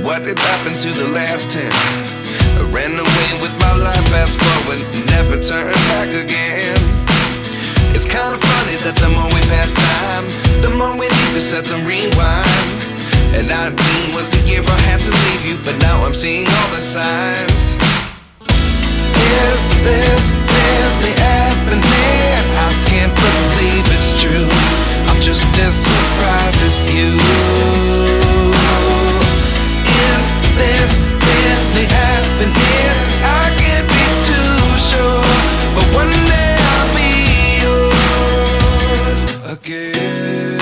what did happen to the last 10? I ran away with my life, fast forward, never turn back again. It's kind of funny that the more we pass time, the more we need to set them rewind. And 19 was the year I had to leave you, but now I'm seeing all the signs. Is this really happening? I can't believe it's true. I'm just as surprised as you. Is this really happening? I can't be too sure, but one day I'll be yours again.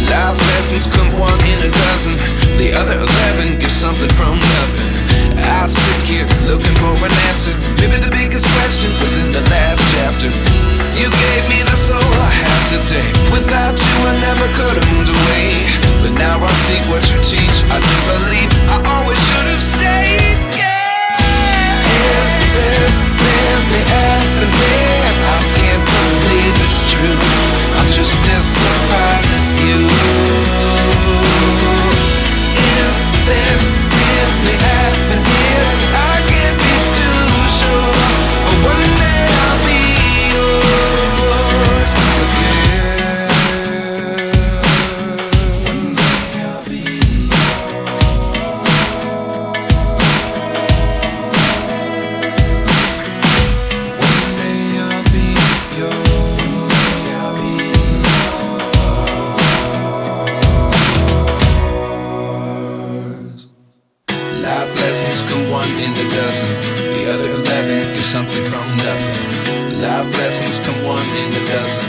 Life lessons come one in a dozen. The other 11 get something from nothing. I sit here looking for an answer. Maybe the biggest question was in the last chapter. You gave me the soul I have today. Without you I never could have moved away. But now I see what you teach. I do believe I always should have stayed. Yeah. Is this really happening? I can't believe it's true. I'm just as surprised as you. Is this really happening? I can't be too sure, but one day I'll be yours again. One day I'll be yours. One day I'll be yours. One day I'll be yours. Life lessons come one in a dozen. The other 11 get something from nothing. Life lessons come one in a dozen.